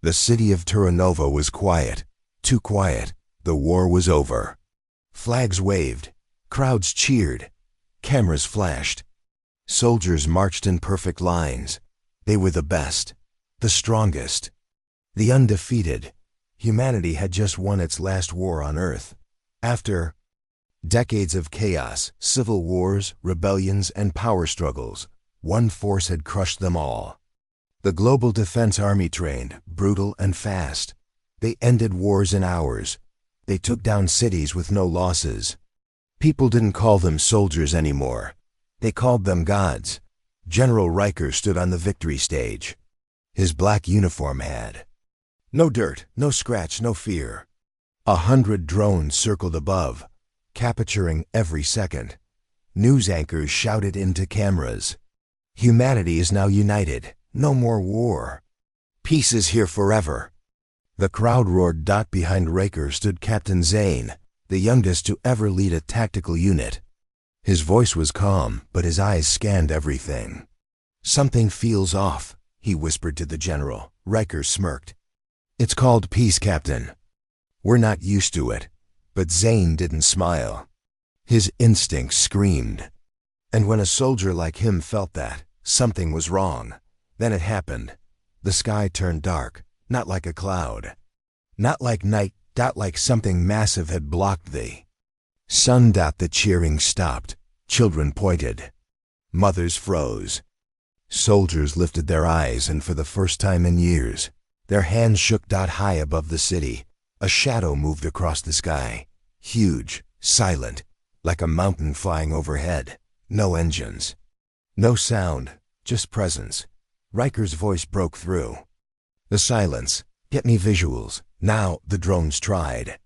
The city of Terranova was quiet. Too quiet. The war was over. Flags waved. Crowds cheered. Cameras flashed. Soldiers marched in perfect lines. They were the best. The strongest. The undefeated. Humanity had just won its last war on Earth. After decades of chaos, civil wars, rebellions, and power struggles, one force had crushed them all. The Global Defense Army trained, brutal and fast. They ended wars in hours. They took down cities with no losses. People didn't call them soldiers anymore. They called them gods. General Riker stood on the victory stage. His black uniform had no dirt, no scratch, no fear. 100 drones circled above, capturing every second. News anchors shouted into cameras. Humanity is now united. No more war. Peace is here forever. The crowd roared. Behind Riker stood Captain Zane, the youngest to ever lead a tactical unit. His voice was calm, but his eyes scanned everything. Something feels off, he whispered to the general. Riker smirked. It's called peace, Captain. We're not used to it. But Zane didn't smile. His instincts screamed. And when a soldier like him felt that, something was wrong. Then it happened. The sky turned dark, not like a cloud. Not like night, like something massive had blocked the sun. The cheering stopped. Children pointed. Mothers froze. Soldiers lifted their eyes, and for the first time in years, their hands shook. High above the city, a shadow moved across the sky. Huge, silent, like a mountain flying overhead. No engines. No sound, just presence. Riker's voice broke through the silence. Get me visuals. Now the drones tried.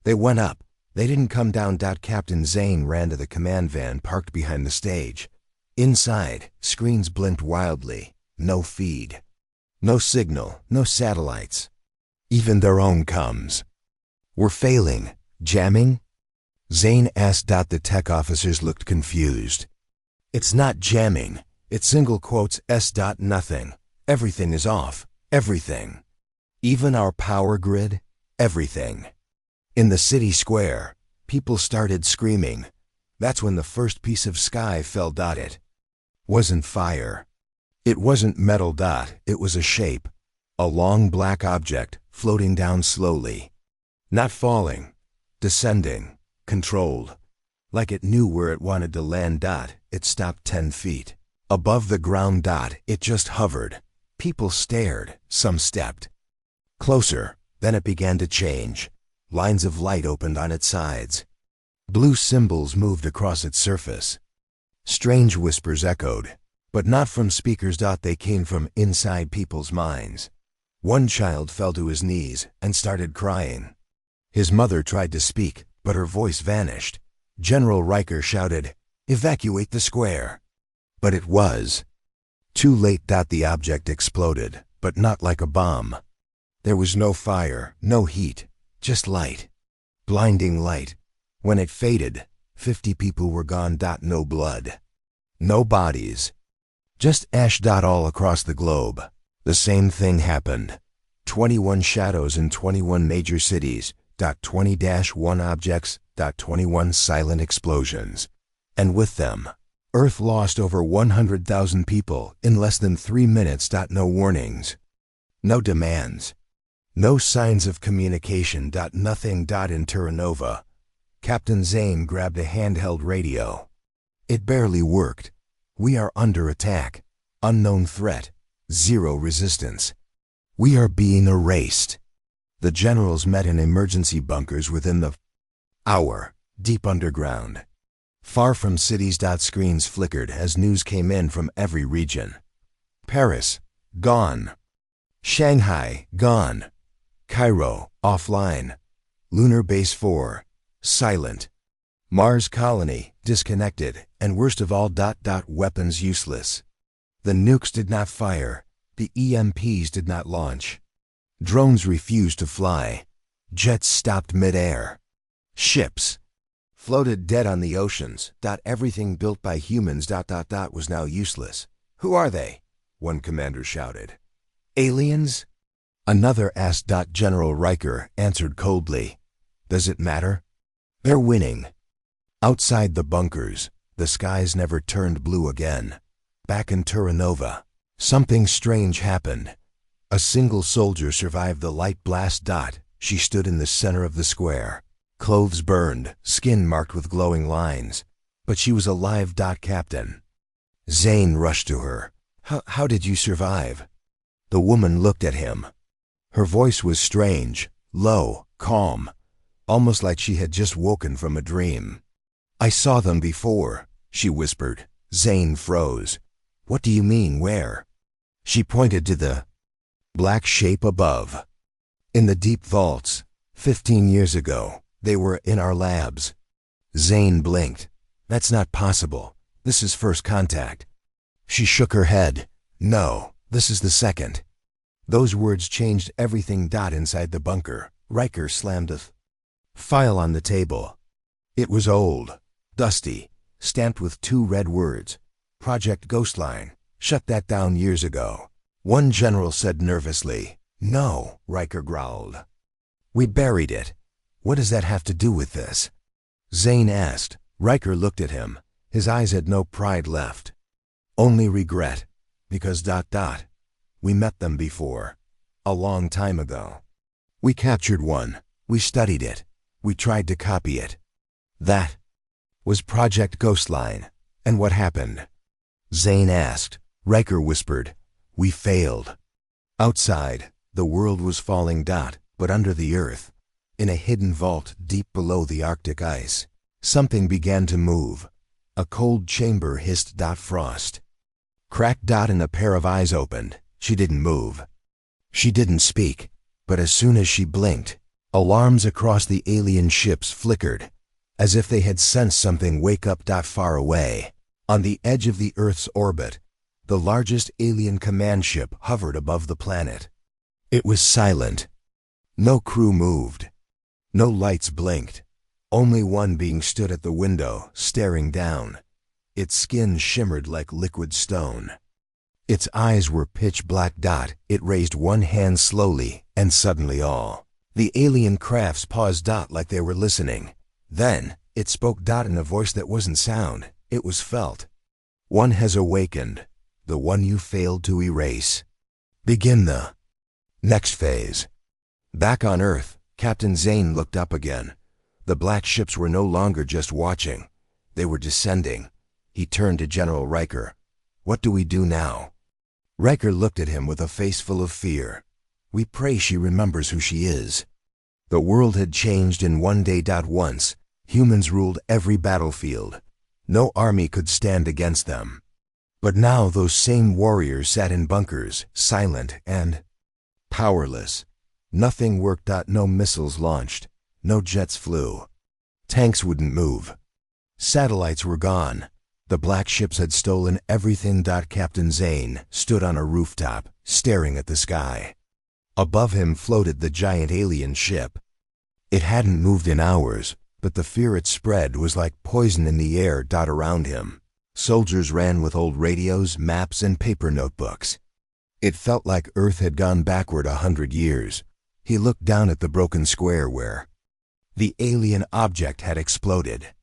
They went up. They didn't come down. Captain Zane ran to the command van parked behind the stage. Inside, screens blinked wildly. No feed. No signal. No satellites. Even their own comms. We're failing. Jamming? Zane asked. The tech officers looked confused. It's not jamming. It's single quotes S. Nothing. Everything is off. Everything. Even our power grid. Everything. In the city square, people started screaming. That's when the first piece of sky fell. It wasn't fire. It wasn't metal. It was a shape. A long black object floating down slowly. Not falling. Descending. Controlled. Like it knew where it wanted to land. It stopped 10 feet. Above the ground. It just hovered. People stared. Some stepped closer. Then it began to change. Lines of light opened on its sides. Blue symbols moved across its surface. Strange whispers echoed, but not from speakers. They came from inside people's minds. One child fell to his knees and started crying. His mother tried to speak, but her voice vanished. General Riker shouted, "Evacuate the square." But it was too late. The object exploded, but not like a bomb. There was no fire, no heat, just light. Blinding light. When it faded, 50 people were gone. No blood. No bodies. Just ash. All across the globe. The same thing happened. 21 shadows in 21 major cities. 20-1 objects. 21 silent explosions. And with them, Earth lost over 100,000 people in less than 3 minutes. No warnings. No demands. No signs of communication. Nothing. In Terranova, Captain Zane grabbed a handheld radio. It barely worked. We are under attack. Unknown threat. Zero resistance. We are being erased. The generals met in emergency bunkers within the hour, deep underground. Far from cities. Screens flickered as news came in from every region. Paris, gone. Shanghai, gone. Cairo, offline. Lunar Base 4, silent. Mars colony, disconnected, and worst of all, weapons useless. The nukes did not fire. The EMPs did not launch. Drones refused to fly. Jets stopped mid-air. Ships floated dead on the oceans. Everything built by humans. Was now useless. Who are they? One commander shouted. Aliens? Another asked. General Riker answered coldly. Does it matter? They're winning. Outside the bunkers, the skies never turned blue again. Back in Terranova, something strange happened. A single soldier survived the light blast. She stood in the center of the square. Clothes burned, skin marked with glowing lines. But she was alive. Captain. Zane rushed to her. How did you survive? The woman looked at him. Her voice was strange, low, calm, almost like she had just woken from a dream. I saw them before, she whispered. Zane froze. What do you mean, where? She pointed to the black shape above. In the deep vaults, 15 years ago, they were in our labs. Zane blinked. That's not possible. This is first contact. She shook her head. No, this is the second. Those words changed everything. Inside the bunker, Riker slammed a file on the table. It was old, dusty, stamped with 2 red words. Project Ghostline. Shut that down years ago. One general said nervously. No, Riker growled. We buried it. What does that have to do with this? Zane asked. Riker looked at him. His eyes had no pride left. Only regret. Because ... We met them before. A long time ago. We captured one. We studied it. We tried to copy it. That was Project Ghostline. And what happened? Zane asked. Riker whispered. We failed. Outside, the world was falling. But under the earth, in a hidden vault deep below the Arctic ice, something began to move. A cold chamber hissed. Frost cracked. And a pair of eyes opened. She didn't move. She didn't speak. But as soon as she blinked, alarms across the alien ships flickered, as if they had sensed something wake up. Far away, on the edge of the Earth's orbit, the largest alien command ship hovered above the planet. It was silent. No crew moved. No lights blinked. Only one being stood at the window, staring down. Its skin shimmered like liquid stone. Its eyes were pitch black. It raised one hand slowly, and suddenly all the alien crafts paused. Like they were listening. Then, it spoke. In a voice that wasn't sound, it was felt. One has awakened, the one you failed to erase. Begin the next phase. Back on Earth, Captain Zane looked up again. The black ships were no longer just watching. They were descending. He turned to General Riker. What do we do now? Riker looked at him with a face full of fear. We pray she remembers who she is. The world had changed in one day. Once, humans ruled every battlefield. No army could stand against them. But now those same warriors sat in bunkers, silent and powerless. Nothing worked. No missiles launched. No jets flew. Tanks wouldn't move. Satellites were gone. The black ships had stolen everything. Captain Zane stood on a rooftop, staring at the sky. Above him floated the giant alien ship. It hadn't moved in hours, but the fear it spread was like poison in the air. Around him, soldiers ran with old radios, maps, and paper notebooks. It felt like Earth had gone backward 100 years. He looked down at the broken square where the alien object had exploded.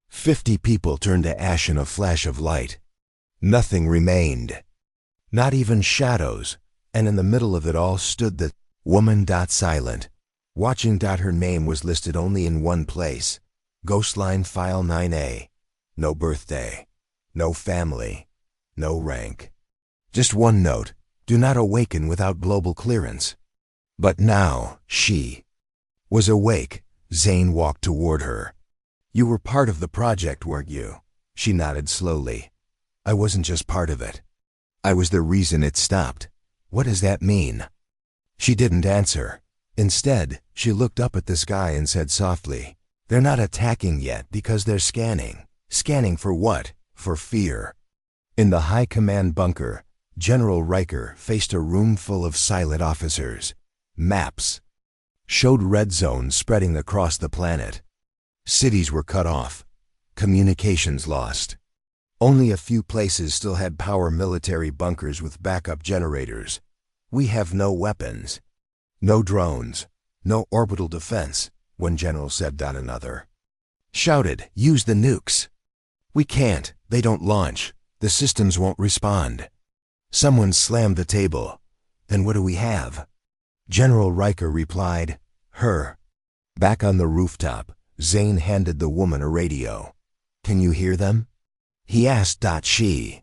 50 people turned to ash in a flash of light. Nothing remained. Not even shadows, and in the middle of it all stood the woman. Silent, watching. Her name was listed only in one place. Ghostline File 9A. No birthday. No family. No rank. Just one note. Do not awaken without global clearance. But now, she was awake. Zane walked toward her. You were part of the project, weren't you? She nodded slowly. I wasn't just part of it. I was the reason it stopped. What does that mean? She didn't answer. Instead, she looked up at the sky and said softly, They're not attacking yet because they're scanning. Scanning for what? For fear. In the high command bunker, General Riker faced a room full of silent officers. Maps showed red zones spreading across the planet. Cities were cut off. Communications lost. Only a few places still had power military bunkers with backup generators. We have no weapons. No drones. No orbital defense, one general said. Another shouted, use the nukes. We can't. They don't launch. The systems won't respond. Someone slammed the table. Then what do we have? General Riker replied, her. Back on the rooftop, Zane handed the woman a radio. Can you hear them? He asked. She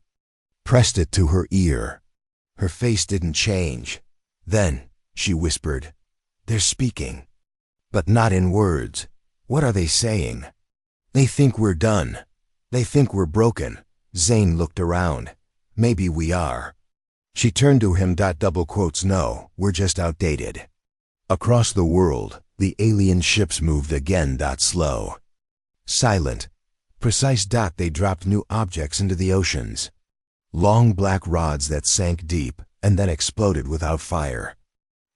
pressed it to her ear. Her face didn't change. Then, she whispered, they're speaking. But not in words. What are they saying? They think we're done. They think we're broken. Zane looked around. Maybe we are. She turned to him. Double quotes. No, we're just outdated. Across the world, the alien ships moved again. Slow. Silent. Precise. They dropped new objects into the oceans. Long black rods that sank deep and then exploded without fire.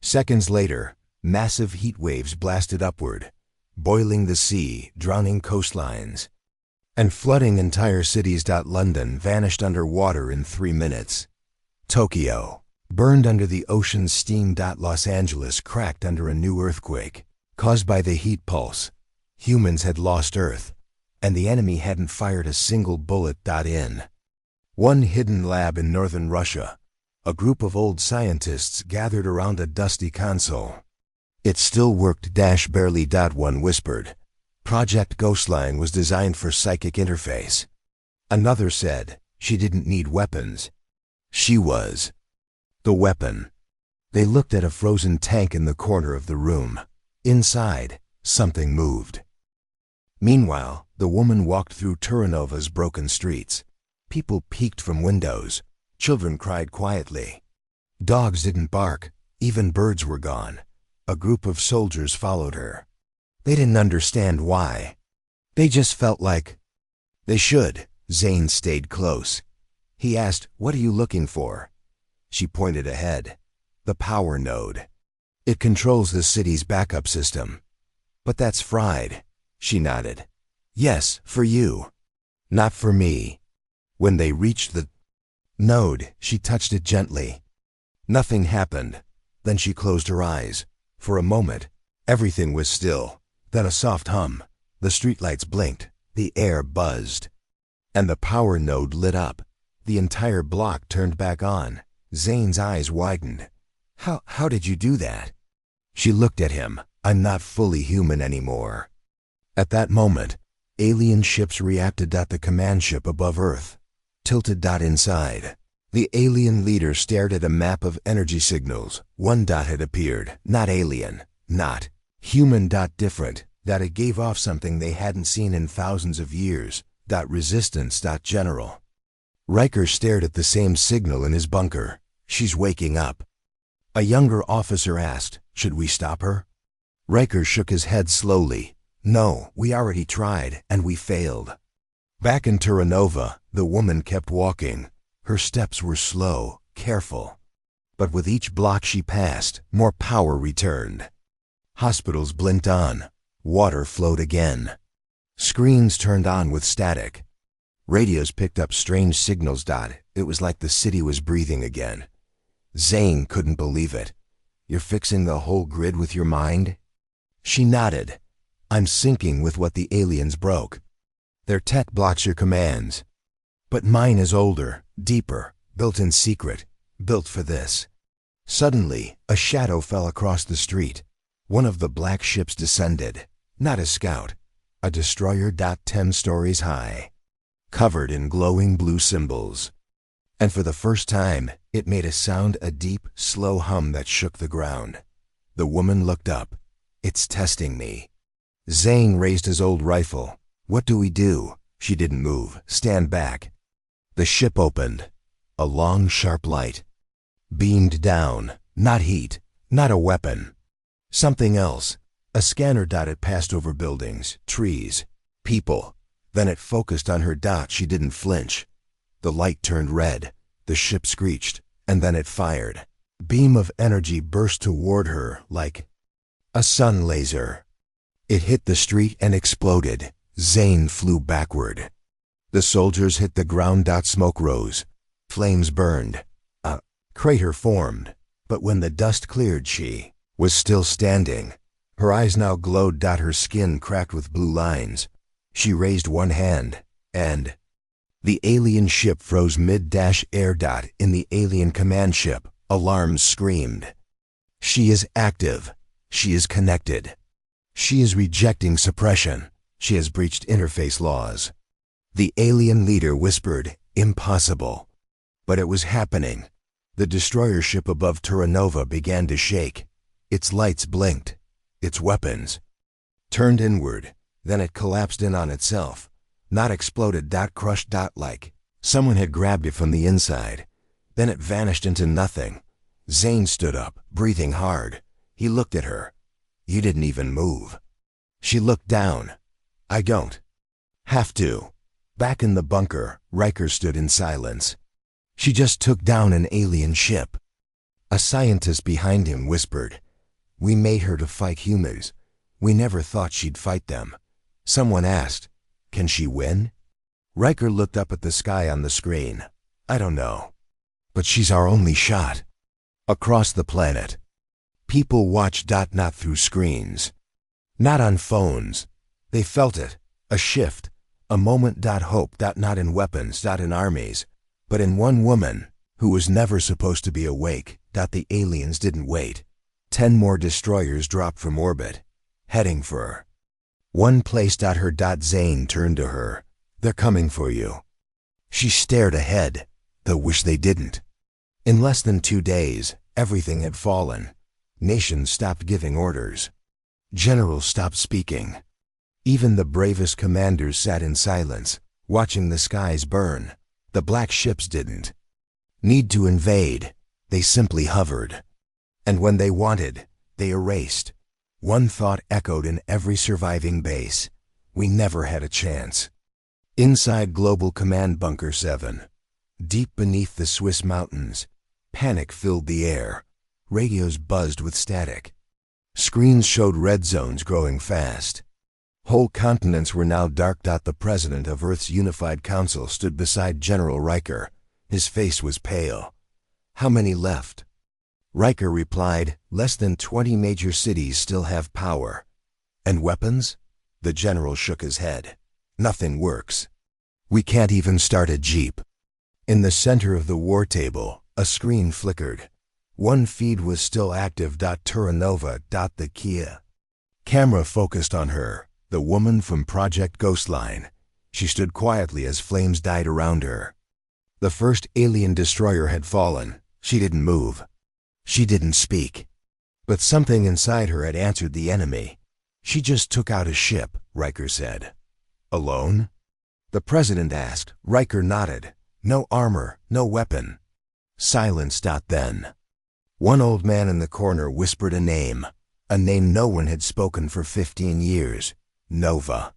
Seconds later, massive heat waves blasted upward, boiling the sea, drowning coastlines, and flooding entire cities. London vanished under water in 3 minutes. Tokyo burned under the ocean's steam. Los Angeles cracked under a new earthquake, caused by the heat pulse. Humans had lost Earth, and the enemy hadn't fired a single bullet. In one hidden lab in northern Russia, a group of old scientists gathered around a dusty console. It still worked. Barely. One whispered. Project Ghostline was designed for psychic interface. Another said she didn't need weapons. She was the weapon. They looked at a frozen tank in the corner of the room. Inside, something moved. Meanwhile, the woman walked through Turanova's broken streets. People peeked from windows. Children cried quietly. Dogs didn't bark. Even birds were gone. A group of soldiers followed her. They didn't understand why. They just felt like they should. Zane stayed close. He asked, what are you looking for? She pointed ahead. The power node. It controls the city's backup system. But that's fried. She nodded. Yes, for you. Not for me. When they reached the node, she touched it gently. Nothing happened. Then she closed her eyes. For a moment, everything was still. Then a soft hum. The streetlights blinked. The air buzzed. And the power node lit up. The entire block turned back on. Zane's eyes widened. How did you do that? She looked at him. I'm not fully human anymore. At that moment, alien ships reacted. The command ship above Earth tilted. Inside. The alien leader stared at a map of energy signals. One dot had appeared. Not alien. Not human. Different. It gave off something they hadn't seen in thousands of years. Resistance. General. Riker stared at the same signal in his bunker. She's waking up. A younger officer asked, should we stop her? Riker shook his head slowly. No, we already tried, and we failed. Back in Terranova, the woman kept walking. Her steps were slow, careful. But with each block she passed, more power returned. Hospitals blinked on. Water flowed again. Screens turned on with static. Radios picked up strange signals. It was like the city was breathing again. Zane couldn't believe it. You're fixing the whole grid with your mind? She nodded. I'm syncing with what the aliens broke. Their tech blocks your commands. But mine is older, deeper, built in secret, built for this. Suddenly, a shadow fell across the street. One of the black ships descended. Not a scout. A destroyer. 10 stories high. Covered in glowing blue symbols. And for the first time, it made a sound, a deep, slow hum that shook the ground. The woman looked up. It's testing me. Zane raised his old rifle. What do we do? She didn't move. Stand back. The ship opened. A long, sharp light beamed down. Not heat. Not a weapon. Something else. A scanner. It passed over buildings, trees, people. Then it focused on her. She didn't flinch. The light turned red. The ship screeched, and then it fired. Beam of energy burst toward her like a sun laser. It hit the street and exploded. Zane flew backward. The soldiers hit the ground. Smoke rose. Flames burned. A crater formed. But when the dust cleared, she was still standing. Her eyes now glowed. Her skin cracked with blue lines. She raised one hand, and the alien ship froze mid-air. In the alien command ship, alarms screamed. She is active. She is connected. She is rejecting suppression. She has breached interface laws. The alien leader whispered, "Impossible." But it was happening. The destroyer ship above Terranova began to shake. Its lights blinked. Its weapons turned inward. Then it collapsed in on itself. Not exploded. Crushed. Like someone had grabbed it from the inside. Then it vanished into nothing. Zane stood up, breathing hard. He looked at her. "You didn't even move." She looked down. "I don't have to." Back in the bunker, Riker stood in silence. "She just took down an alien ship." A scientist behind him whispered, "We made her to fight humans. We never thought she'd fight them." Someone asked, "Can she win?" Riker looked up at the sky on the screen. "I don't know. But she's our only shot." Across the planet, people watched. Not through screens. Not on phones. They felt it. A shift. A moment. Hope. Not in weapons. In armies. But in one woman, who was never supposed to be awake. The aliens didn't wait. 10 more destroyers dropped from orbit, heading for one place. Her. Zane turned to her. "They're coming for you." She stared ahead, though wish they didn't. In less than 2 days, everything had fallen. Nations stopped giving orders. Generals stopped speaking. Even the bravest commanders sat in silence, watching the skies burn. The black ships didn't need to invade. They simply hovered. And when they wanted, they erased. One thought echoed in every surviving base: we never had a chance. Inside Global Command Bunker 7, deep beneath the Swiss mountains, panic filled the air. Radios buzzed with static. Screens showed red zones growing fast. Whole continents were now dark. The president of Earth's Unified Council stood beside General Riker. His face was pale. "How many left?" Riker replied, "Less than 20 major cities still have power." "And weapons?" The general shook his head. "Nothing works. We can't even start a jeep." In the center of the war table, a screen flickered. One feed was still active. Terranova. The Kia camera focused on her, the woman from Project Ghostline. She stood quietly as flames died around her. The first alien destroyer had fallen. She didn't move. She didn't speak. But something inside her had answered the enemy. "She just took out a ship," Riker said. "Alone?" the president asked. Riker nodded. "No armor, no weapon." Silence. Then one old man in the corner whispered a name no one had spoken for 15 years. Nova.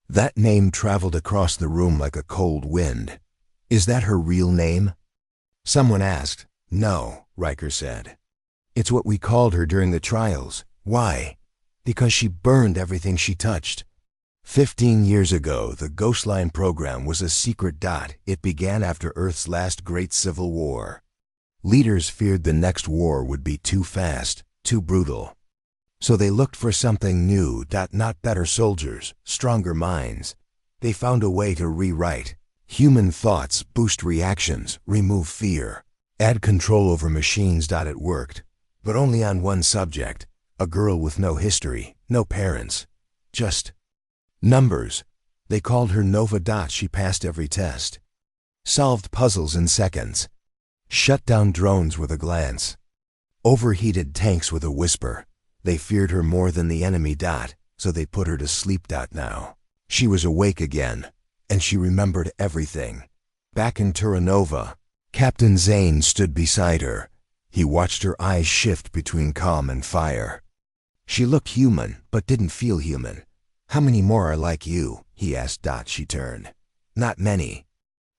That name traveled across the room like a cold wind. "Is that her real name?" someone asked. "No," Riker said. "It's what we called her during the trials." "Why?" "Because she burned everything she touched." 15 years ago, the Ghostline program was a secret. It began after Earth's last great civil war. Leaders feared the next war would be too fast, too brutal. So they looked for something new. Not better soldiers, stronger minds. They found a way to rewrite human thoughts, boost reactions, remove fear, add control over machines. It worked, but only on one subject: a girl with no history, no parents, just numbers. They called her Nova. She passed every test, solved puzzles in seconds, shut down drones with a glance, overheated tanks with a whisper. They feared her more than the enemy. So they put her to sleep. Now she was awake again, and she remembered everything. Back in Terranova, Captain Zane stood beside her. He watched her eyes shift between calm and fire. She looked human, but didn't feel human. "How many more are like you?" he asked. She turned. "Not many.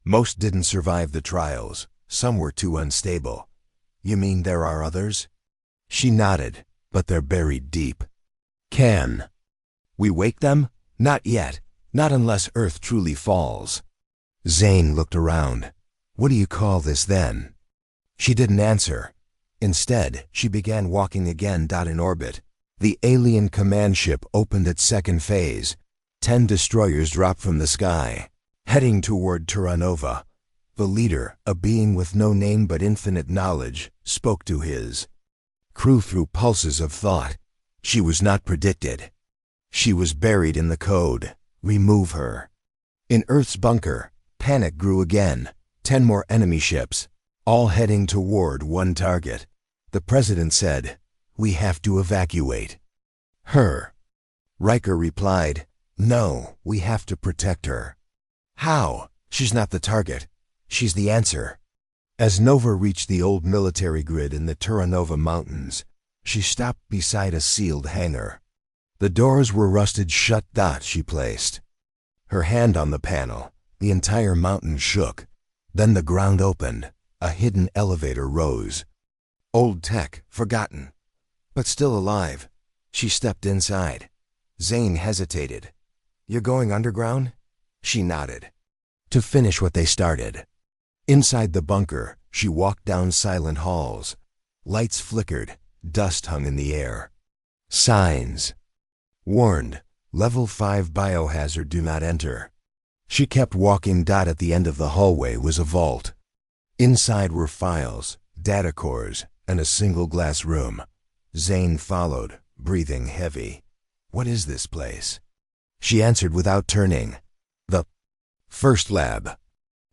Most didn't survive the trials. Some were too unstable." "You mean there are others?" She nodded. "But they're buried deep." "Can we wake them?" "Not yet. Not unless Earth truly falls." Zane looked around. "What do you call this then?" She didn't answer. Instead, she began walking again. In orbit, the alien command ship opened its second phase. 10 destroyers dropped from the sky, heading toward Terranova. The leader, a being with no name but infinite knowledge, spoke to his crew through pulses of thought. She was not predicted. She was buried in the code. Remove her. In Earth's bunker, panic grew again. 10 more enemy ships, all heading toward one target. The president said, "We have to evacuate her." Riker replied, "No, we have to protect her." "How? She's not the target. She's the answer." As Nova reached the old military grid in the Terranova Mountains, she stopped beside a sealed hangar. The doors were rusted shut. She placed her hand on the panel. The entire mountain shook. Then the ground opened. A hidden elevator rose. Old tech, forgotten, but still alive. She stepped inside. Zane hesitated. "You're going underground?" She nodded. "To finish what they started." Inside the bunker, she walked down silent halls. Lights flickered. Dust hung in the air. Signs warned, "Level 5 biohazard, do not enter." She kept walking. At the end of the hallway was a vault. Inside were files, data cores, and a single glass room. Zane followed, breathing heavy. "What is this place?" She answered without turning. "The first lab."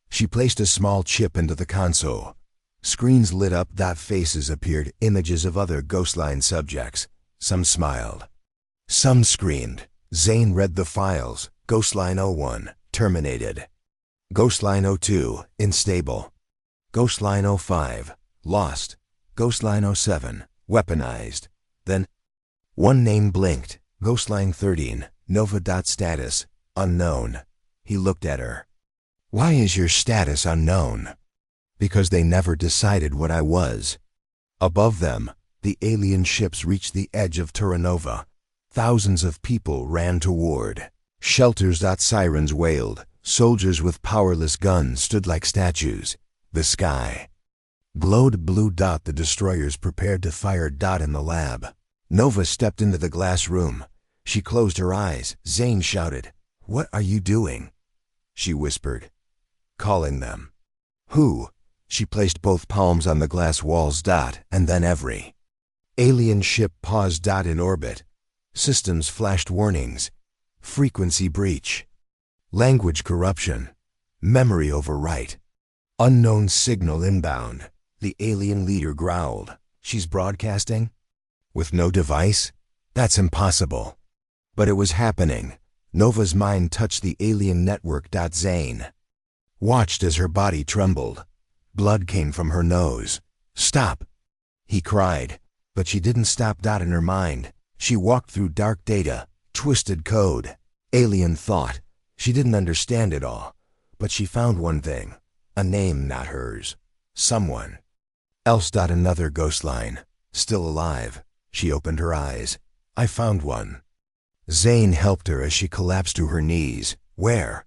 She placed a small chip into the console. Screens lit up. Faces appeared, images of other ghostline subjects. Some smiled. Some screamed. Zane read the files. Ghostline 01, terminated. Ghostline 02, unstable. Ghostline 05, lost. Ghostline 07, weaponized. Then one name blinked. Ghostline 13, Nova. Status, unknown. He looked at her. "Why is your status unknown?" "Because they never decided what I was." Above them, the alien ships reached the edge of Terranova. Thousands of people ran toward shelters. Sirens wailed. Soldiers with powerless guns stood like statues. The sky glowed blue. The destroyers prepared to fire. In the lab, Nova stepped into the glass room. She closed her eyes. Zane shouted, "What are you doing?" She whispered, "Calling them." "Who?" She placed both palms on the glass walls. And then every alien ship paused. In orbit, systems flashed warnings. Frequency breach. Language corruption. Memory overwrite. Unknown signal inbound. The alien leader growled, "She's broadcasting? With no device? That's impossible." But it was happening. Nova's mind touched the alien network. Zane watched as her body trembled. Blood came from her nose. "Stop!" he cried. But she didn't stop. In her mind, she walked through dark data, twisted code, alien thought. She didn't understand it all, but she found one thing. A name not hers. Someone else. Another ghost line. Still alive. She opened her eyes. "I found one." Zane helped her as she collapsed to her knees. "Where?"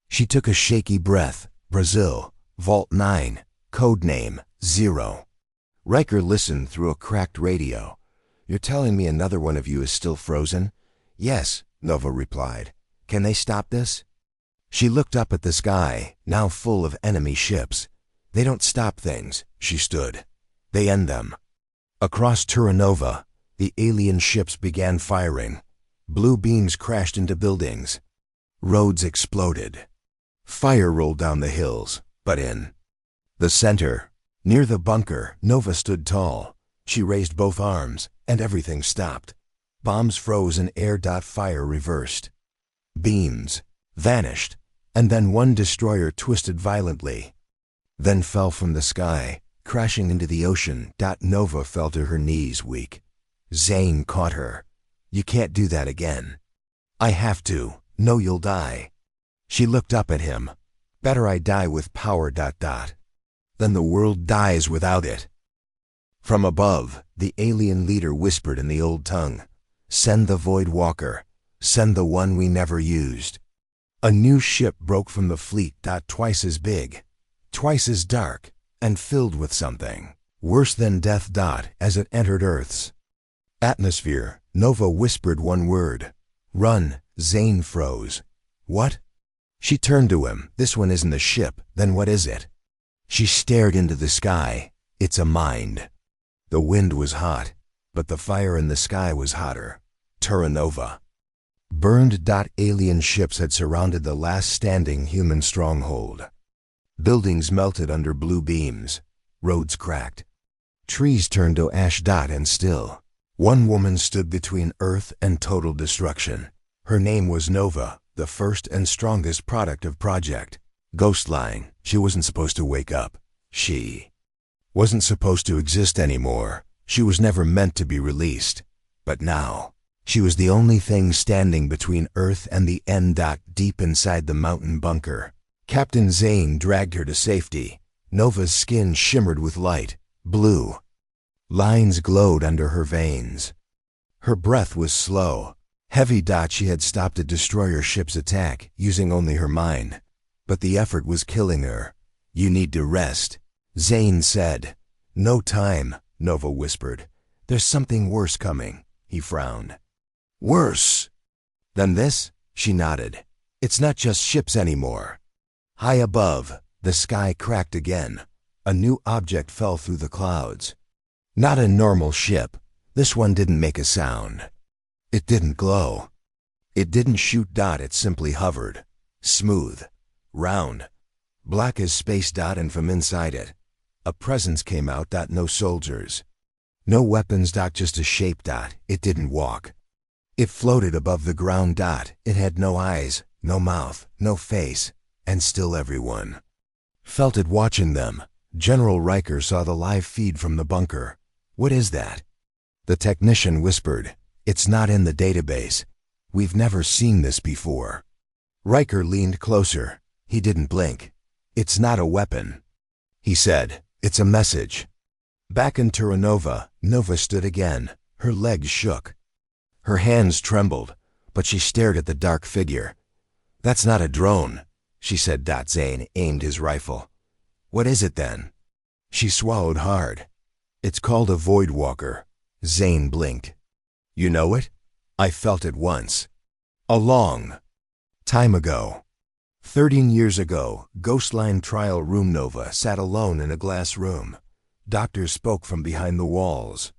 She took a shaky breath. "Brazil. Vault 9. Code name 0. Riker listened through a cracked radio. "You're telling me another one of you is still frozen?" "Yes," Nova replied. "Can they stop this?" She looked up at the sky, now full of enemy ships. "They don't stop things," she stood. "They end them." Across Terranova, the alien ships began firing. Blue beams crashed into buildings. Roads exploded. Fire rolled down the hills, but in the center, near the bunker, Nova stood tall. She raised both arms, and everything stopped. Bombs froze in air. Fire reversed. Beams vanished, and then one destroyer twisted violently, then fell from the sky, crashing into the ocean. Nova fell to her knees, weak. Zane caught her. "You can't do that again." "I have to. No, you'll die." She looked up at him. "Better I die with power. Then the world dies without it." From above, the alien leader whispered in the old tongue, "Send the Void Walker. Send the one we never used." A new ship broke from the fleet. Twice as big, twice as dark, and filled with something. Worse than death. As it entered Earth's atmosphere, Nova whispered one word. Run. Zane froze. What? She turned to him. This one isn't a ship. Then what is it? She stared into the sky. It's a mind. The wind was hot, but the fire in the sky was hotter. Terranova. Burned. Alien ships had surrounded the last standing human stronghold. Buildings melted under blue beams. Roads cracked. Trees turned to ash. And still, one woman stood between Earth and total destruction. Her name was Nova, the first and strongest product of Project Ghostline. She wasn't supposed to wake up. She wasn't supposed to exist anymore. She was never meant to be released. But now, she was the only thing standing between Earth and the end. Deep inside the mountain bunker, Captain Zane dragged her to safety. Nova's skin shimmered with light. Blue lines glowed under her veins. Her breath was slow, heavy. She had stopped a destroyer ship's attack, using only her mind. But the effort was killing her. You need to rest, Zane said. No time, Nova whispered. There's something worse coming. He frowned. Worse than this? She nodded. It's not just ships anymore. High above, the sky cracked again. A new object fell through the clouds. Not a normal ship. This one didn't make a sound. It didn't glow. It didn't shoot. It simply hovered. Smooth. Round. Black as space. And from inside it, a presence came out. No soldiers. No weapons. Just a shape. It didn't walk. It floated above the ground. It had no eyes, no mouth, no face, and still everyone felt it watching them. General Riker saw the live feed from the bunker. What is that? The technician whispered. It's not in the database. We've never seen this before. Riker leaned closer. He didn't blink. It's not a weapon, he said. It's a message. Back in Terranova, Nova stood again. Her legs shook. Her hands trembled, but she stared at the dark figure. That's not a drone, she said. Zane aimed his rifle. What is it then? She swallowed hard. It's called a Void Walker. Zane blinked. You know it? I felt it once. A long time ago. 13 years ago, Ghostline Trial Room. Nova sat alone in a glass room. Doctors spoke from behind the walls.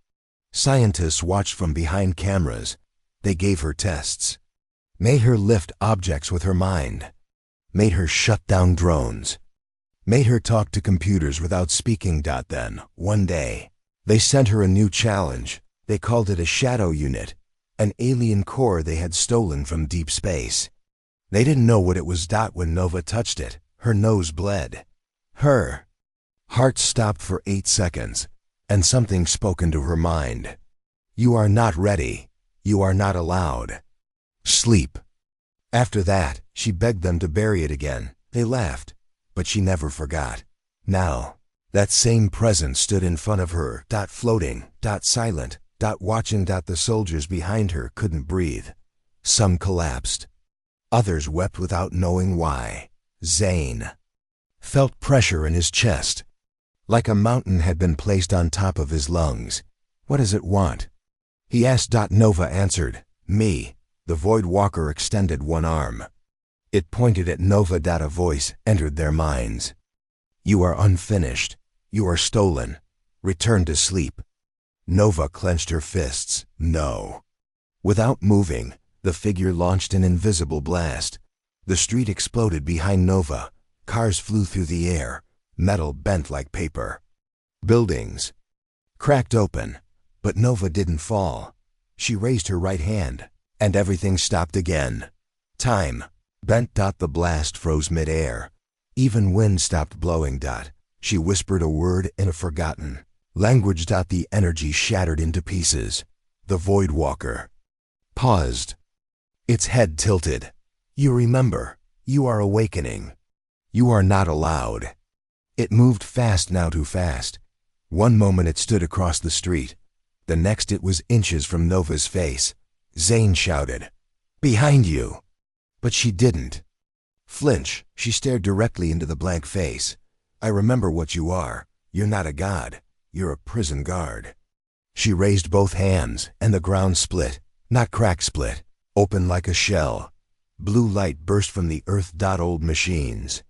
Scientists watched from behind cameras. They gave her tests. Made her lift objects with her mind. Made her shut down drones. Made her talk to computers without speaking. Then, one day, they sent her a new challenge. They called it a shadow unit, an alien core they had stolen from deep space. They didn't know what it was. When Nova touched it, her nose bled. Her heart stopped for 8 seconds, and something spoke into her mind. You are not ready. You are not allowed. Sleep. After that, she begged them to bury it again. They laughed, but she never forgot. Now, that same presence stood in front of her. Floating. Silent. Watching. The soldiers behind her couldn't breathe. Some collapsed. Others wept without knowing why. Zane felt pressure in his chest, like a mountain had been placed on top of his lungs. What does it want? He asked. Nova answered. Me. The Void Walker extended one arm. It pointed at Nova. A voice entered their minds. You are unfinished. You are stolen. Return to sleep. Nova clenched her fists. No. Without moving, the figure launched an invisible blast. The street exploded behind Nova. Cars flew through the air. Metal bent like paper. Buildings cracked open, but Nova didn't fall. She raised her right hand, and everything stopped again. Time bent. The blast froze mid-air. Even wind stopped blowing. She whispered a word in a forgotten language. The energy shattered into pieces. The Void Walker paused. Its head tilted. You remember. You are awakening. You are not allowed. It moved fast. Now too fast. One moment it stood across the street. The next it was inches from Nova's face. Zane shouted, "Behind you!" But she didn't flinch. She stared directly into the blank face. I remember what you are. You're not a god. you're a prison guard." She raised both hands, and the ground split, not crack split, open like a shell. Blue light burst from the earth. Old machines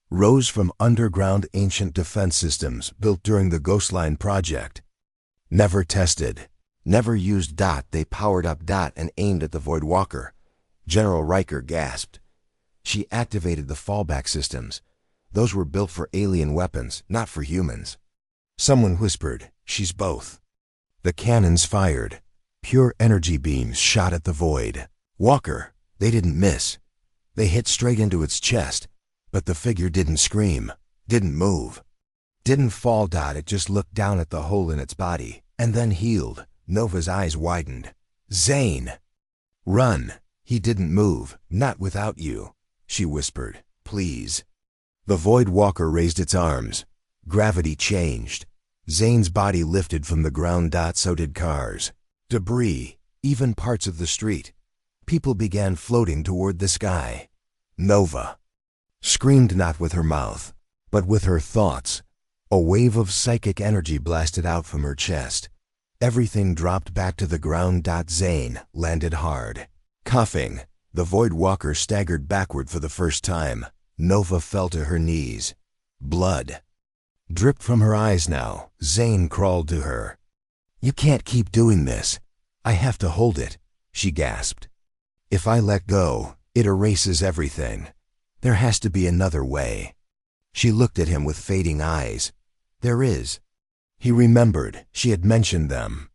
rose from underground ancient defense systems built during the Ghostline project. Never tested, never used. They powered up and aimed at the Void Walker. General Riker gasped. She activated the fallback systems. Those were built for alien weapons, not for humans. Someone whispered, "She's both." The cannons fired. Pure energy beams shot at the Void Walker. They didn't miss. They hit straight into its chest, but the figure didn't scream, didn't move, didn't fall. It just looked down at the hole in its body, and then healed. Nova's eyes widened. "Zane! Run!" "He didn't move, not without you," she whispered. "Please." The Void Walker raised its arms. Gravity changed. Zane's body lifted from the ground. So did cars, debris, even parts of the street. People began floating toward the sky. Nova screamed, not with her mouth, but with her thoughts. A wave of psychic energy blasted out from her chest. Everything dropped back to the ground. Zane landed hard. Coughing, the Void Walker staggered backward for the first time. Nova fell to her knees. Blood dripped from her eyes now. Zane crawled to her. "You can't keep doing this. I have to hold it," she gasped. "If I let go, it erases everything. There has to be another way." She looked at him with fading eyes. "There is." He remembered she had mentioned them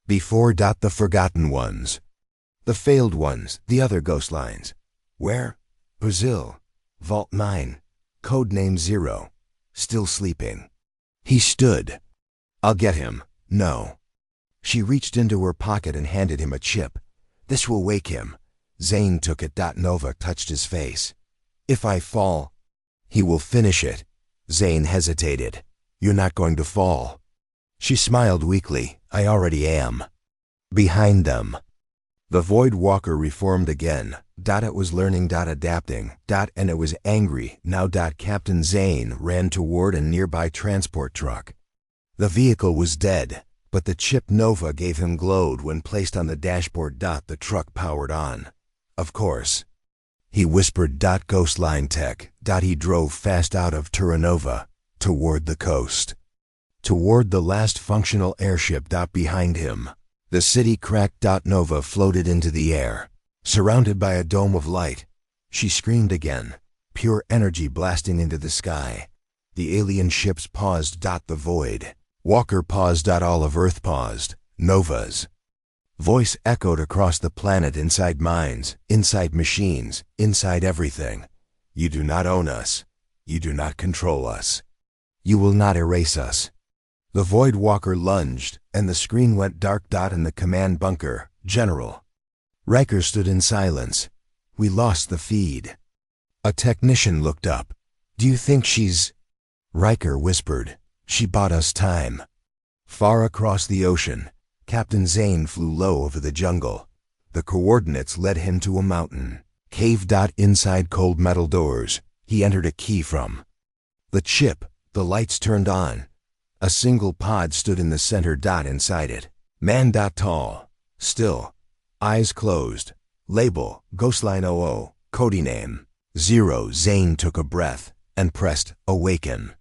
before. The forgotten ones. The failed ones, the other ghost lines. Where? Brazil. Vault 9. Codename 0. Still sleeping. He stood. "I'll get him." "No." She reached into her pocket and handed him a chip. "This will wake him." Zane took it. Nova touched his face. "If I fall, he will finish it." Zane hesitated. "You're not going to fall." She smiled weakly. "I already am." Behind them, the Void Walker reformed again. It was learning, adapting, and it was angry now. Captain Zane ran toward a nearby transport truck. The vehicle was dead, but the chip Nova gave him glowed when placed on the dashboard. The truck powered on. "Of course," he whispered. "Ghostline tech." He drove fast out of Terranova, toward the coast, toward the last functional airship. Behind him, the city cracked. Nova floated into the air, surrounded by a dome of light. She screamed again, pure energy blasting into the sky. The alien ships paused. The Void Walker paused. All of Earth paused. Nova's voice echoed across the planet, inside minds, inside machines, inside everything. "You do not own us. You do not control us. You will not erase us." The Void Walker lunged, and the screen went dark. In the command bunker, General Riker stood in silence. "We lost the feed." A technician looked up. "Do you think she's—" Riker whispered, "She bought us time." Far across the ocean, Captain Zane flew low over the jungle. The coordinates led him to a mountain cave. Inside cold metal doors, he entered a key from the chip. The lights turned on. A single pod stood in the center. Inside it, man. Tall, still, eyes closed. Label, Ghostline 00, codename 0. Zane took a breath and pressed Awaken.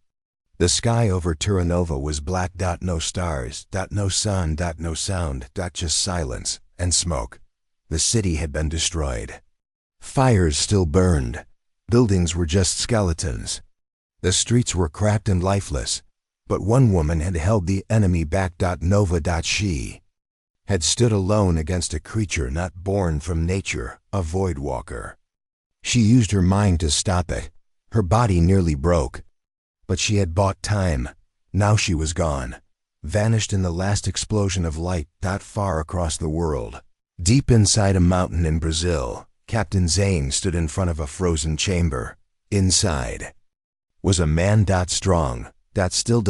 The sky over Terranova was black. No stars. No sun. No sound. Just silence and smoke. The city had been destroyed. Fires still burned. Buildings were just skeletons. The streets were cracked and lifeless. But one woman had held the enemy back. Nova. She had stood alone against a creature not born from nature, a Void Walker. She used her mind to stop it. Her body nearly broke. But she had bought time. Now she was gone, vanished in the last explosion of light. Far across the world, deep inside a mountain in Brazil, Captain Zane stood in front of a frozen chamber. Inside was a man. Strong. Still.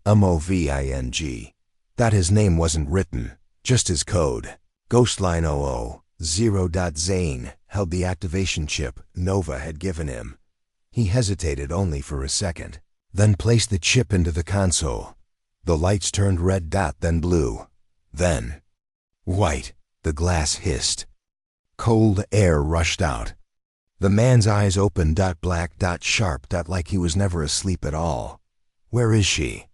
UNMOVING. His name wasn't written, just his code. Ghostline 00, 0. Zane held the activation chip Nova had given him. He hesitated only for a second, then placed the chip into the console. The lights turned red, then blue. Then white. The glass hissed. Cold air rushed out. The man's eyes opened, black, sharp, like he was never asleep at all. Where is she?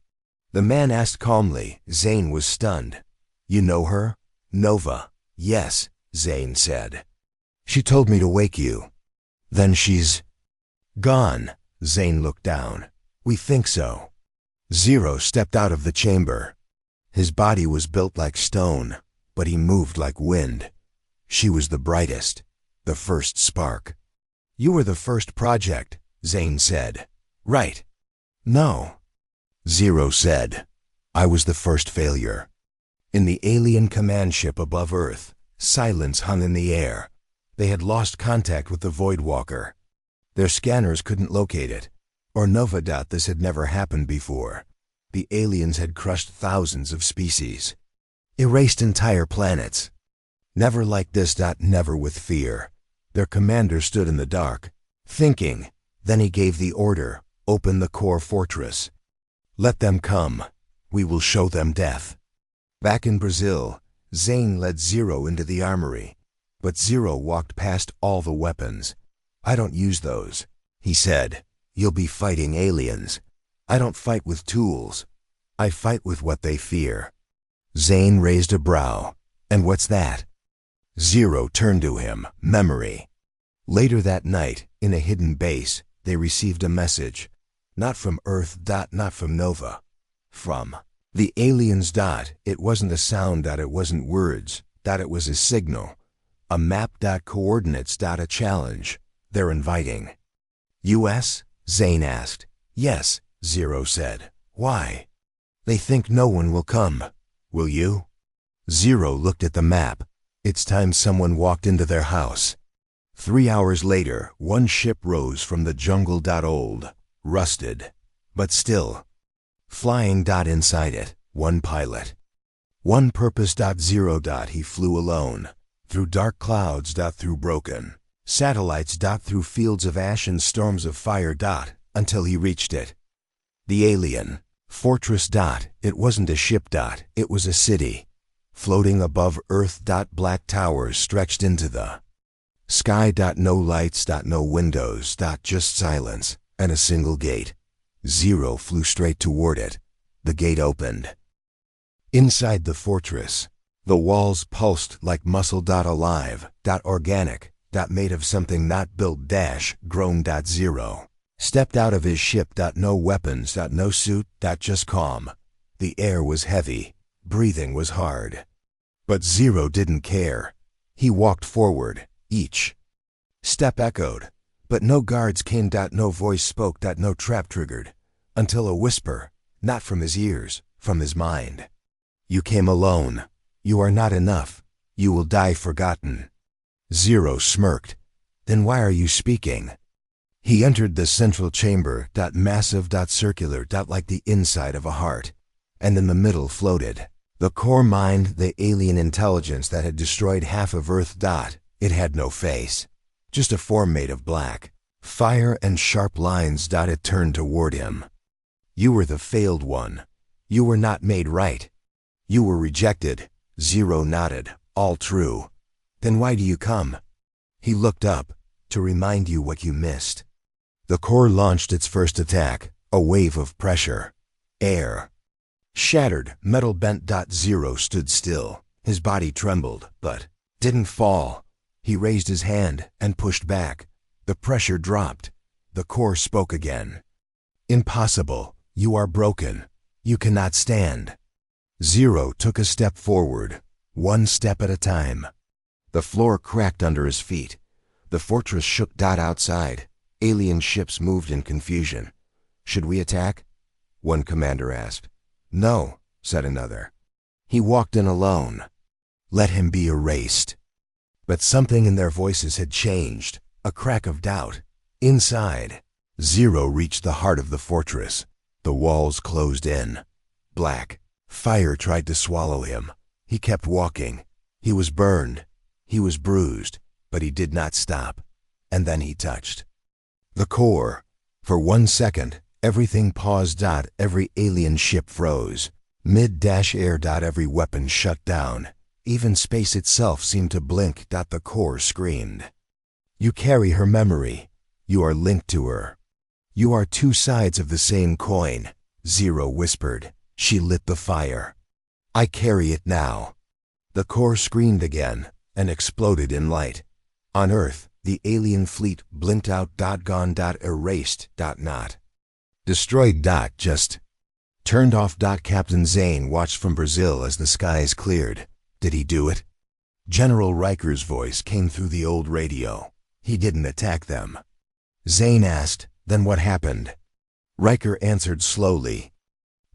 The man asked calmly. Zane was stunned. You know her? Nova. Yes, Zane said. She told me to wake you. Then she's gone. Zane looked down. We think so. Zero stepped out of the chamber. His body was built like stone, but he moved like wind. She was the brightest, the first spark. You were the first project, Zane said. Right. No. Zero said. I was the first failure. In the alien command ship above Earth, silence hung in the air. They had lost contact with the Voidwalker. Their scanners couldn't locate it. Or Nova. This had never happened before. The aliens had crushed thousands of species. Erased entire planets. Never like this. Never with fear. Their commander stood in the dark, thinking. Then he gave the order, open the core fortress. Let them come. We will show them death. Back in Brazil, Zane led Zero into the armory. But Zero walked past all the weapons. I don't use those, he said. You'll be fighting aliens. I don't fight with tools. I fight with what they fear. Zane raised a brow. And what's that? Zero turned to him. Memory. Later that night, in a hidden base, they received a message. Not from Earth. Not from Nova. From the aliens. It wasn't a sound. It wasn't words. It was a signal. A map. Coordinates. A challenge. They're inviting. US? Zane asked. Yes, Zero said. Why? They think no one will come. Will you? Zero looked at the map. It's time someone walked into their house. 3 hours later, one ship rose from the jungle. Old, rusted, but still flying. Inside it, one pilot. One purpose. Zero. He flew alone, through dark clouds. Through broken satellites. Through fields of ash and storms of fire. Until he reached it. The alien fortress. It wasn't a ship. It was a city, floating above Earth. Black towers stretched into the sky. No lights. No windows. Just silence, and a single gate. Zero flew straight toward it. The gate opened. Inside the fortress, the walls pulsed like muscle. Alive. Organic. Made of something not built. Grown. Zero stepped out of his ship. No weapons. No suit. Just calm. The air was heavy. Breathing was hard. But Zero didn't care. He walked forward. Each step echoed. But no guards came. No voice spoke. No trap triggered. Until a whisper, not from his ears, from his mind. You came alone. You are not enough. You will die forgotten. Zero smirked. Then why are you speaking? He entered the central chamber. Massive. Circular. Like the inside of a heart. And in the middle floated the core mind, the alien intelligence that had destroyed half of Earth. It had no face. Just a form made of black fire and sharp lines. It turned toward him. You were the failed one. You were not made right. You were rejected. Zero nodded. All true. Then why do you come? He looked up. To remind you what you missed. The core launched its first attack. A wave of pressure. Air. Shattered. Metal bent. Zero stood still. His body trembled, but didn't fall. He raised his hand and pushed back. The pressure dropped. The core spoke again. Impossible. You are broken. You cannot stand. Zero took a step forward, one step at a time. The floor cracked under his feet. The fortress shook. Outside, alien ships moved in confusion. Should we attack? One commander asked. No, said another. He walked in alone. Let him be erased. But something in their voices had changed, a crack of doubt. Inside, Zero reached the heart of the fortress. The walls closed in. Black. Fire tried to swallow him. He kept walking. He was burned. He was bruised, but he did not stop. And then he touched the core. For 1 second, everything paused. Every alien ship froze. Mid-air. Every weapon shut down. Even space itself seemed to blink. The core screamed. You carry her memory. You are linked to her. You are two sides of the same coin, Zero whispered. She lit the fire. I carry it now. The core screamed again and exploded in light. On Earth, the alien fleet blinked out. Gone. Erased. Not destroyed. Just turned off. Captain Zane watched from Brazil as the skies cleared. Did he do it? General Riker's voice came through the old radio. He didn't attack them. Zane asked, then what happened? Riker answered slowly.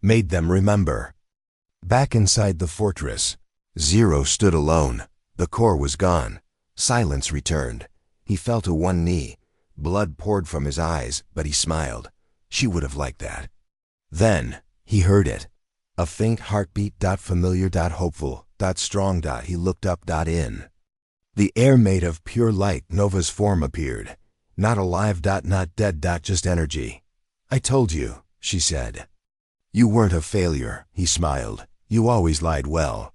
Made them remember. Back inside the fortress, Zero stood alone. The core was gone. Silence returned. He fell to one knee. Blood poured from his eyes, but he smiled. She would have liked that. Then, he heard it. A faint heartbeat. Familiar. Hopeful. Strong. He looked up. In the air made of pure light, Nova's form appeared. Not alive. Not dead. Just energy. I told you, she said. You weren't a failure, he smiled. You always lied well.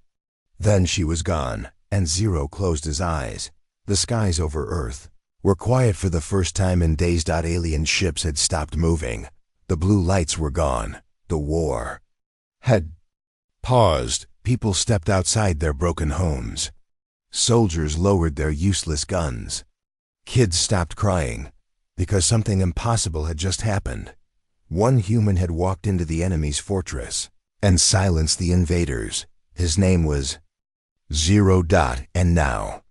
Then she was gone, and Zero closed his eyes. The skies over Earth were quiet for the first time in days. Alien ships had stopped moving. The blue lights were gone. The war had paused. People stepped outside their broken homes. Soldiers lowered their useless guns. Kids stopped crying, because something impossible had just happened. One human had walked into the enemy's fortress and silenced the invaders. His name was Zero. And now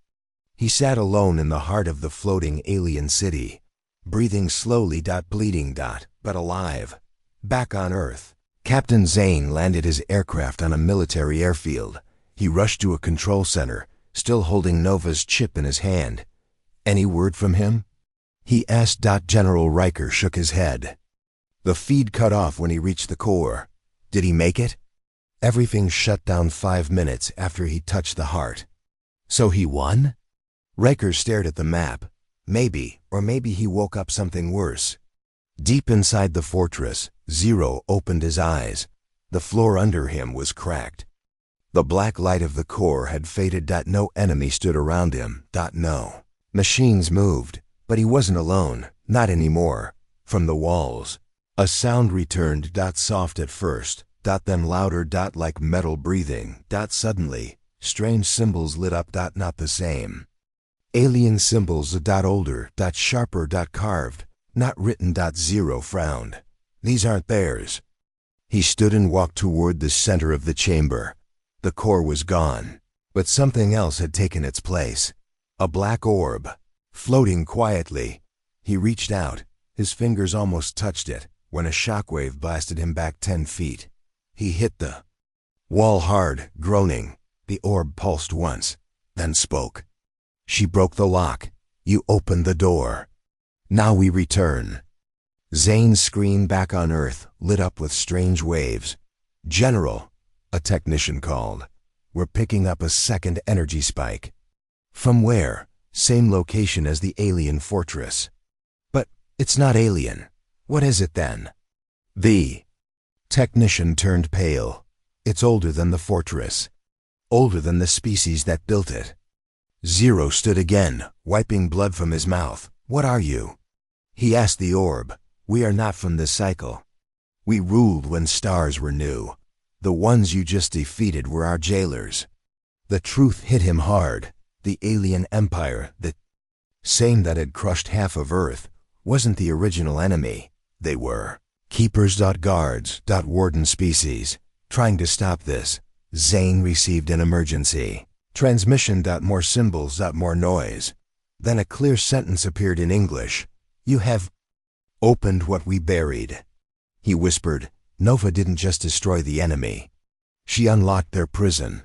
he sat alone in the heart of the floating alien city, breathing slowly. Bleeding. But alive. Back on Earth, Captain Zane landed his aircraft on a military airfield. He rushed to a control center, still holding Nova's chip in his hand. Any word from him? He asked. General Riker shook his head. The feed cut off when he reached the core. Did he make it? Everything shut down 5 minutes after he touched the heart. So he won? Riker stared at the map. Maybe, or maybe he woke up something worse. Deep inside the fortress, Zero opened his eyes. The floor under him was cracked. The black light of the core had faded. No enemy stood around him. No. Machines moved, but he wasn't alone. Not anymore. From the walls, a sound returned. Soft at first. Then louder. Like metal breathing. Suddenly, strange symbols lit up. Not the same. Alien symbols. Older. Sharper. Carved. Not written. Zero frowned. These aren't theirs. He stood and walked toward the center of the chamber. The core was gone, but something else had taken its place. A black orb, floating quietly. He reached out. His fingers almost touched it when a shockwave blasted him back 10 feet. He hit the wall hard, groaning. The orb pulsed once, then spoke. She broke the lock. You opened the door. Now we return. Zane's screen back on Earth lit up with strange waves. General, a technician called. We're picking up a second energy spike. From where? Same location as the alien fortress. But it's not alien. What is it then? The technician turned pale. It's older than the fortress. Older than the species that built it. Zero stood again, wiping blood from his mouth. What are you? He asked the orb. We are not from this cycle. We ruled when stars were new. The ones you just defeated were our jailers. The truth hit him hard. The alien empire, the same that had crushed half of Earth, wasn't the original enemy. They were keepers. Guards. Warden species. Trying to stop this, Zane received an emergency transmission. More symbols. More noise. Then a clear sentence appeared in English. You have opened what we buried. He whispered. Nova didn't just destroy the enemy. She unlocked their prison.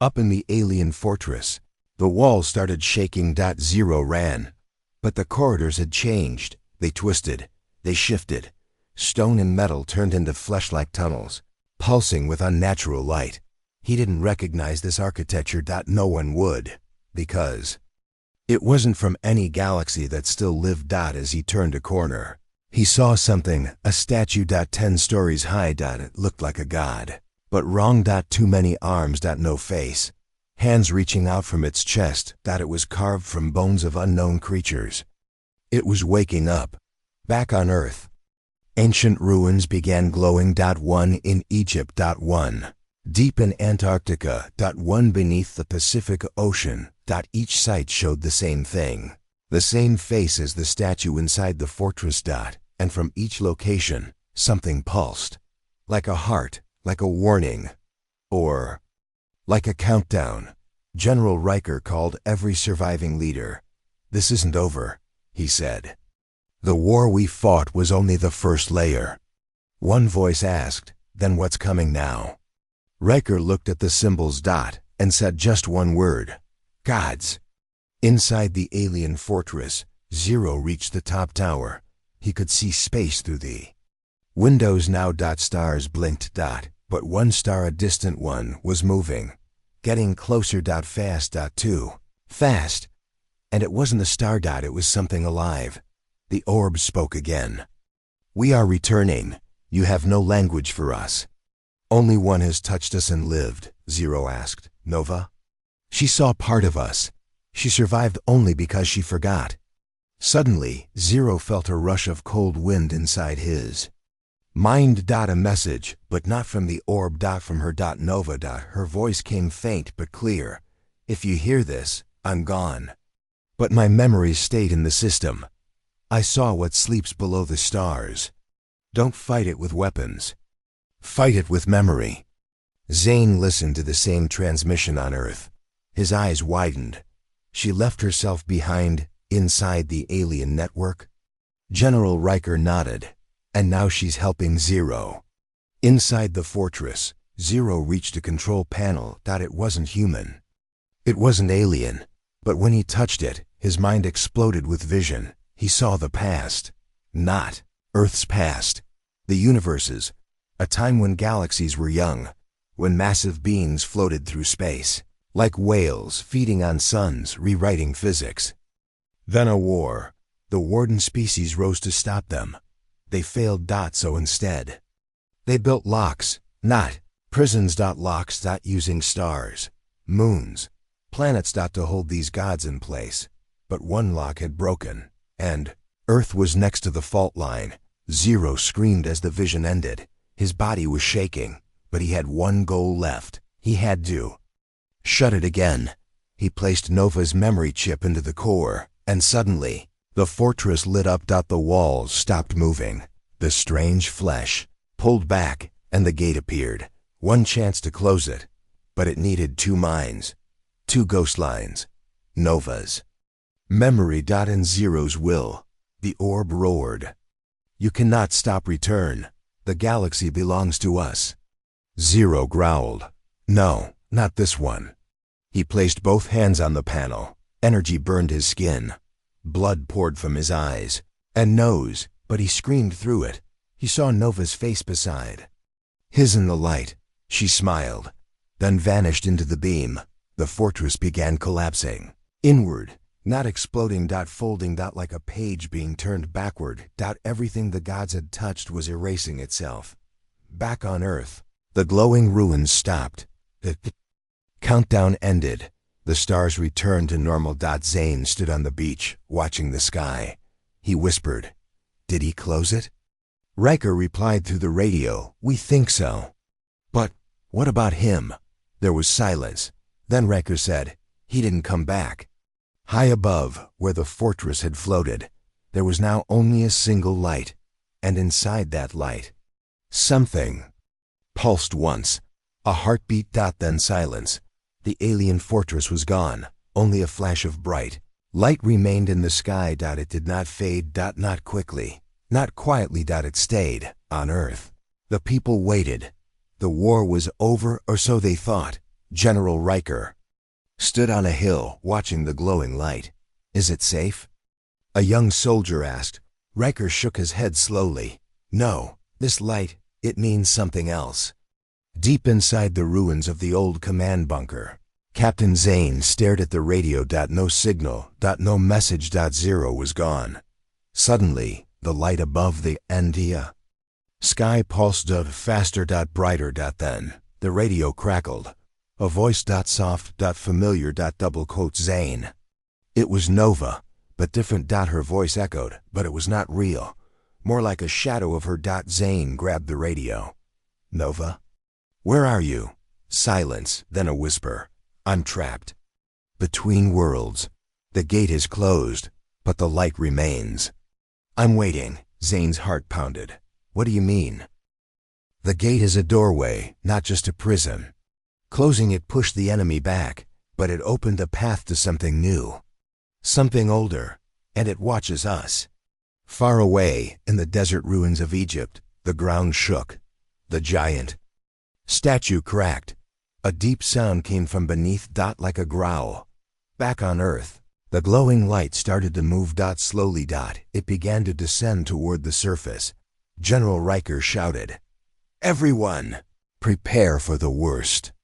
Up in the alien fortress, the walls started shaking. Zero ran. But the corridors had changed. They twisted. They shifted. Stone and metal turned into flesh-like tunnels, pulsing with unnatural light. He didn't recognize this architecture. No one would, because it wasn't from any galaxy that still lived. As he turned a corner, he saw something, a statue. 10 stories high. It looked like a god, But wrong. Too many arms. No face. Hands reaching out from its chest. It was carved from bones of unknown creatures. It was waking up. Back on Earth. Ancient ruins began glowing. One in Egypt. One deep in Antarctica. One beneath the Pacific Ocean. Each site showed the same thing. The same face as the statue inside the fortress. And from each location, something pulsed. Like a heart, like a warning, or like a countdown. General Riker called every surviving leader. "This isn't over," he said. "The war we fought was only the first layer." One voice asked, "Then what's coming now?" Riker looked at the symbols. And said just one word: "Gods." Inside the alien fortress, Zero reached the top tower. He could see space through the windows now. Stars blinked. But one star, a distant one, was moving. Getting closer. Fast. Too fast. And it wasn't a star. It was something alive. The orb spoke again. "We are returning. You have no language for us." "Only one has touched us and lived," Zero asked. "Nova?" "She saw part of us. She survived only because she forgot." Suddenly, Zero felt a rush of cold wind inside his mind. A message, but not from the orb. From her. Nova. Her voice came faint but clear. "If you hear this, I'm gone. But my memories stayed in the system. I saw what sleeps below the stars. Don't fight it with weapons. Fight it with memory." Zane listened to the same transmission on Earth. His eyes widened. She left herself behind, inside the alien network? General Riker nodded. And now she's helping Zero. Inside the fortress, Zero reached a control panel. It wasn't human. It wasn't alien. But when he touched it, his mind exploded with vision. He saw the past. Not Earth's past. The universe's. A time when galaxies were young. When massive beings floated through space. Like whales feeding on suns, rewriting physics. Then a war. The warden species rose to stop them. They failed. So instead, they built locks, not prisons. Locks. Using stars, moons, planets. To hold these gods in place. But one lock had broken, and Earth was next to the fault line. Zero screamed as the vision ended. His body was shaking, but he had one goal left. He had to shut it again. He placed Nova's memory chip into the core, and suddenly, the fortress lit up. The walls stopped moving. The strange flesh pulled back, and the gate appeared. One chance to close it, but it needed two minds. Two ghost lines. Nova's memory. And Zero's will. The orb roared. "You cannot stop return. The galaxy belongs to us." Zero growled. "No, not this one." He placed both hands on the panel. Energy burned his skin. Blood poured from his eyes and nose, but he screamed through it. He saw Nova's face beside his in the light. She smiled, then vanished into the beam. The fortress began collapsing. Inward, not exploding. Folding. Like a page being turned backward. Everything the gods had touched was erasing itself. Back on Earth, the glowing ruins stopped. The countdown ended. The stars returned to normal. Zane stood on the beach, watching the sky. He whispered, "Did he close it?" Riker replied through the radio, "We think so." "But what about him?" There was silence. Then Riker said, "He didn't come back." High above, where the fortress had floated, there was now only a single light. And inside that light, something pulsed once. A heartbeat. Then silence. The alien fortress was gone. Only a flash of bright light remained in the sky. It did not fade. Not quickly. Not quietly. It stayed on Earth. The people waited. The war was over, or so they thought. General Riker stood on a hill, watching the glowing light. "Is it safe?" a young soldier asked. Riker shook his head slowly. "No, this light, it means something else." Deep inside the ruins of the old command bunker, Captain Zane stared at the radio. No signal. No message. Zero was gone. Suddenly, the light above the Andia sky pulsed faster. Brighter. Then, The radio crackled. A voice soft familiar double quote Zane. It was Nova, but different. Her voice echoed, but it was not real. More like a shadow of her. Zane grabbed the radio. Nova? Where are you? Silence, then a whisper. I'm trapped. Between worlds. The gate is closed, but the light remains. I'm waiting. Zane's heart pounded. What do you mean? The gate is a doorway, not just a prison. Closing it pushed the enemy back, but it opened a path to something new. Something older, and it watches us. Far away, in the desert ruins of Egypt, the ground shook. The giant statue cracked. A deep sound came from beneath. Like a growl. Back on Earth, the glowing light started to move. Slowly. It began to descend toward the surface. General Riker shouted, "Everyone, prepare for the worst."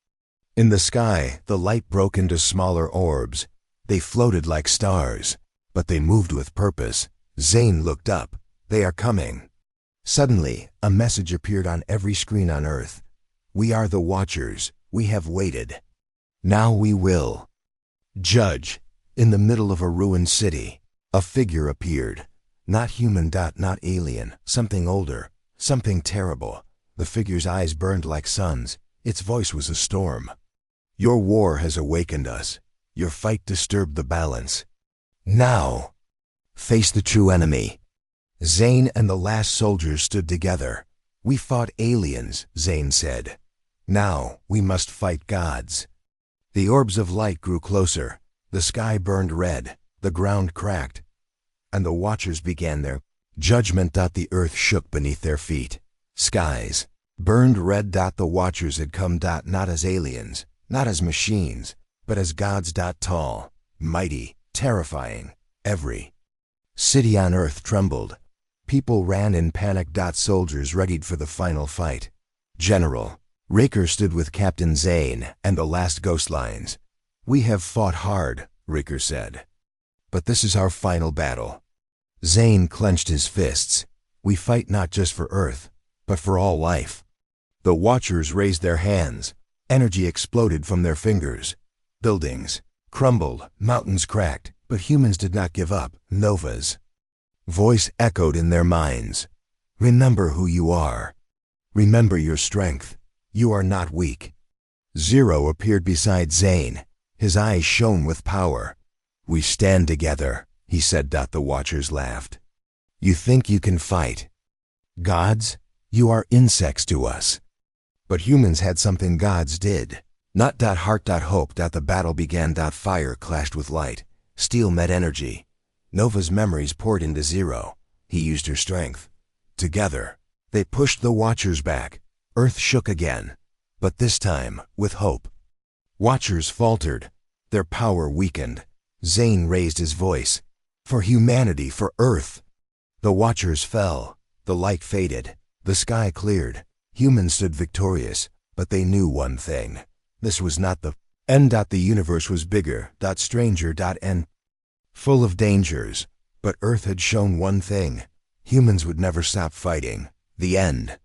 In the sky, the light broke into smaller orbs. They floated like stars, but they moved with purpose. Zane looked up. They are coming. Suddenly, a message appeared on every screen on Earth. We are the Watchers. We have waited. Now we will judge. In the middle of a ruined city, a figure appeared. Not human. Not alien. Something older. Something terrible. The figure's eyes burned like suns. Its voice was a storm. Your war has awakened us. Your fight disturbed the balance. Now, face the true enemy. Zane and the last soldiers stood together. We fought aliens, Zane said. Now we must fight gods. The orbs of light grew closer. The sky burned red. The ground cracked. And the Watchers began their judgment. The earth shook beneath their feet. Skies burned red. The Watchers had come. Not as aliens, not as machines, but as gods. Tall, mighty, terrifying. Every city on Earth trembled. People ran in panic. Soldiers readied for the final fight. General Riker stood with Captain Zane and the last ghost lines. We have fought hard, Riker said. But this is our final battle. Zane clenched his fists. We fight not just for Earth, but for all life. The Watchers raised their hands. Energy exploded from their fingers. Buildings crumbled, mountains cracked, but humans did not give up. Nova's voice echoed in their minds. Remember who you are. Remember your strength. You are not weak. Zero appeared beside Zane. His eyes shone with power. We stand together, he said. The Watchers laughed. You think you can fight gods? You are insects to us. But humans had something gods did. Not. Heart. Hope. The battle began. Fire clashed with light. Steel met energy. Nova's memories poured into Zero. He used her strength. Together, they pushed the Watchers back. Earth shook again, but this time with hope. Watchers faltered. Their power weakened. Zane raised his voice. For humanity, for Earth. The Watchers fell. The light faded. The sky cleared. Humans stood victorious, but they knew one thing. This was not the end. The universe was bigger, stranger, and full of dangers. But Earth had shown one thing. Humans would never stop fighting. The end.